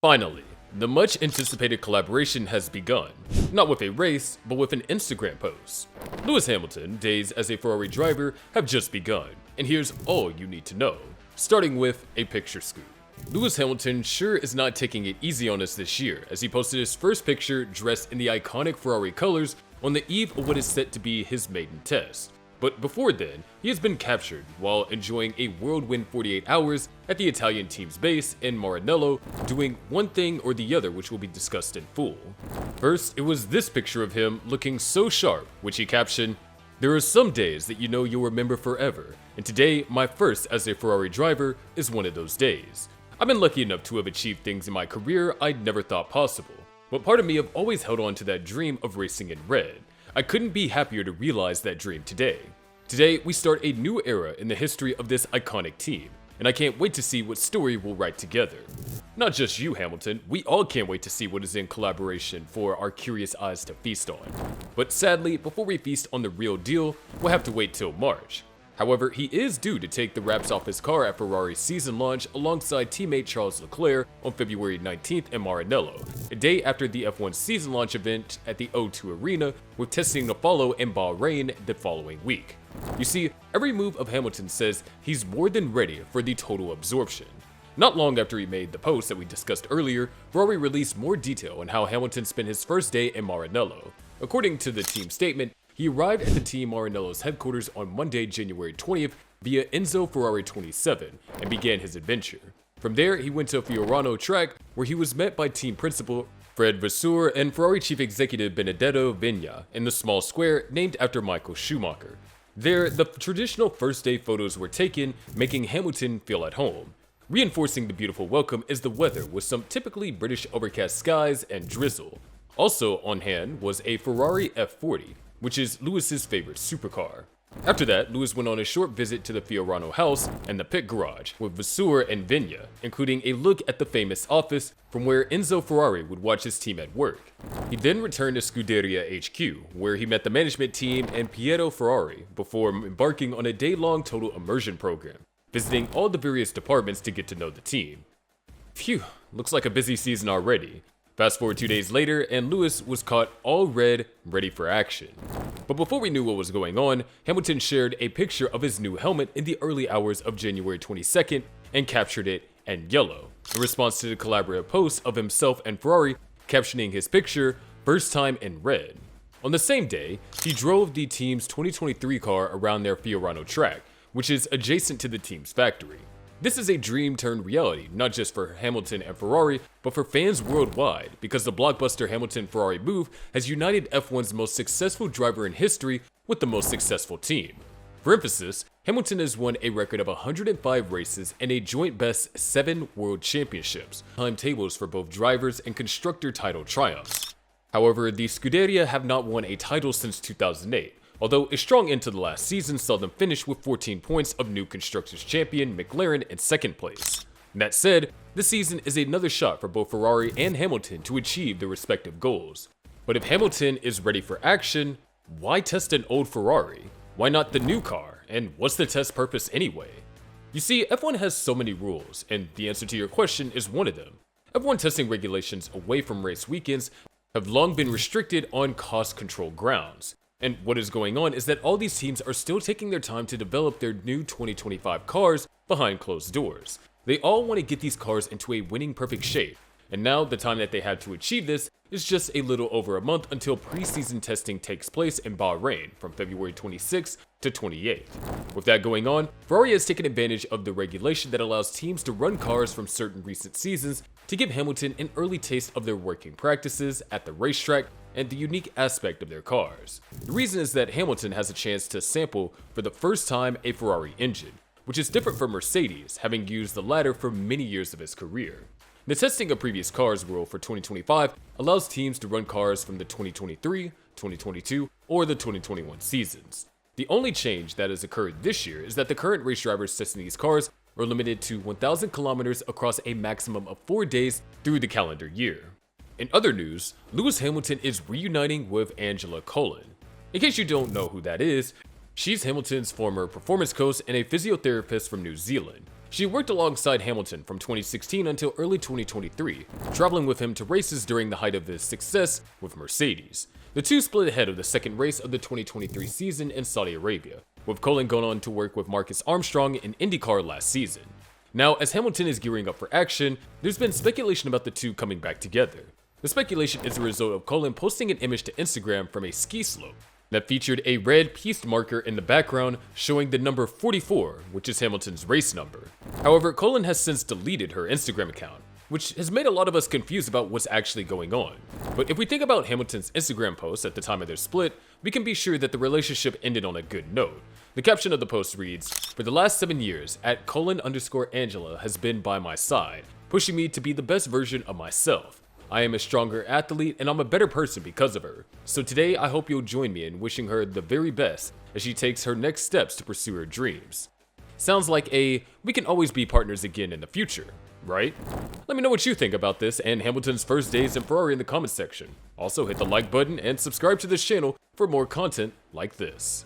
Finally, the much anticipated collaboration has begun, not with a race, but with an Instagram post. Lewis Hamilton's days as a Ferrari driver have just begun, and here's all you need to know, starting with a picture scoop. Lewis Hamilton sure is not taking it easy on us this year, as he posted his first picture dressed in the iconic Ferrari colors on the eve of what is set to be his maiden test. But before then, he has been captured while enjoying a whirlwind 48 hours at the Italian team's base in Maranello, doing one thing or the other, which will be discussed in full. First, it was this picture of him looking so sharp, which he captioned, "There are some days that you know you'll remember forever, and today, my first as a Ferrari driver, is one of those days. I've been lucky enough to have achieved things in my career I'd never thought possible, but part of me have always held on to that dream of racing in red. I couldn't be happier to realize that dream today. Today, we start a new era in the history of this iconic team, and I can't wait to see what story we'll write together. Not just you, Hamilton, we all can't wait to see what is in collaboration for our curious eyes to feast on. But sadly, before we feast on the real deal, we'll have to wait till March. However, he is due to take the wraps off his car at Ferrari's season launch alongside teammate Charles Leclerc on February 19th in Maranello, a day after the F1 season launch event at the O2 Arena, with testing to follow in Bahrain the following week. You see, every move of Hamilton says he's more than ready for the total absorption. Not long after he made the post that we discussed earlier, Ferrari released more detail on how Hamilton spent his first day in Maranello. According to the team statement, he arrived at the team Maranello's headquarters on Monday, January 20th via Enzo Ferrari 27 and began his adventure. From there, he went to Fiorano track where he was met by team principal Fred Vasseur and Ferrari chief executive Benedetto Vigna in the small square named after Michael Schumacher. There, the traditional first day photos were taken, making Hamilton feel at home. Reinforcing the beautiful welcome is the weather with some typically British overcast skies and drizzle. Also on hand was a Ferrari F40, which is Lewis's favorite supercar. After that, Lewis went on a short visit to the Fiorano house and the pit garage with Vasseur and Vigna, including a look at the famous office from where Enzo Ferrari would watch his team at work. He then returned to Scuderia HQ, where he met the management team and Piero Ferrari before embarking on a day-long total immersion program, visiting all the various departments to get to know the team. Phew, looks like a busy season already. Fast forward 2 days later, and Lewis was caught all red, ready for action. But before we knew what was going on, Hamilton shared a picture of his new helmet in the early hours of January 22nd and captured it in yellow, in response to the collaborative post of himself and Ferrari captioning his picture, "First time in red." On the same day, he drove the team's 2023 car around their Fiorano track, which is adjacent to the team's factory. This is a dream turned reality, not just for Hamilton and Ferrari, but for fans worldwide, because the blockbuster Hamilton-Ferrari move has united F1's most successful driver in history with the most successful team. For emphasis, Hamilton has won a record of 105 races and a joint best 7 world championships, timetables for both drivers and constructor title triumphs. However, the Scuderia have not won a title since 2008. Although a strong end to the last season saw them finish with 14 points of new constructors champion McLaren in second place. That said, this season is another shot for both Ferrari and Hamilton to achieve their respective goals. But if Hamilton is ready for action, why test an old Ferrari? Why not the new car? And what's the test purpose anyway? You see, F1 has so many rules, and the answer to your question is one of them. F1 testing regulations away from race weekends have long been restricted on cost control grounds. And what is going on is that all these teams are still taking their time to develop their new 2025 cars behind closed doors. They all want to get these cars into a winning perfect shape, and now the time that they have to achieve this is just a little over a month until preseason testing takes place in Bahrain from February 26th to 28th. With that going on, Ferrari has taken advantage of the regulation that allows teams to run cars from certain recent seasons to give Hamilton an early taste of their working practices at the racetrack and the unique aspect of their cars. The reason is that Hamilton has a chance to sample for the first time a Ferrari engine, which is different from Mercedes, having used the latter for many years of his career. The testing of previous cars rule for 2025 allows teams to run cars from the 2023, 2022, or the 2021 seasons. The only change that has occurred this year is that the current race drivers testing these cars are limited to 1,000 kilometers across a maximum of 4 days through the calendar year. In other news, Lewis Hamilton is reuniting with Angela Cullen. In case you don't know who that is, she's Hamilton's former performance coach and a physiotherapist from New Zealand. She worked alongside Hamilton from 2016 until early 2023, traveling with him to races during the height of his success with Mercedes. The two split ahead of the second race of the 2023 season in Saudi Arabia, with Cullen going on to work with Marcus Armstrong in IndyCar last season. Now, as Hamilton is gearing up for action, there's been speculation about the two coming back together. The speculation is a result of Cullen posting an image to Instagram from a ski slope that featured a red pieced marker in the background showing the number 44, which is Hamilton's race number. However, Cullen has since deleted her Instagram account, which has made a lot of us confused about what's actually going on. But if we think about Hamilton's Instagram post at the time of their split, we can be sure that the relationship ended on a good note. The caption of the post reads, "For the last 7 years, @Cullen_Angela has been by my side, pushing me to be the best version of myself. I am a stronger athlete and I'm a better person because of her. So today I hope you'll join me in wishing her the very best as she takes her next steps to pursue her dreams." Sounds like we can always be partners again in the future, right? Let me know what you think about this and Hamilton's first days in Ferrari in the comments section. Also hit the like button and subscribe to this channel for more content like this.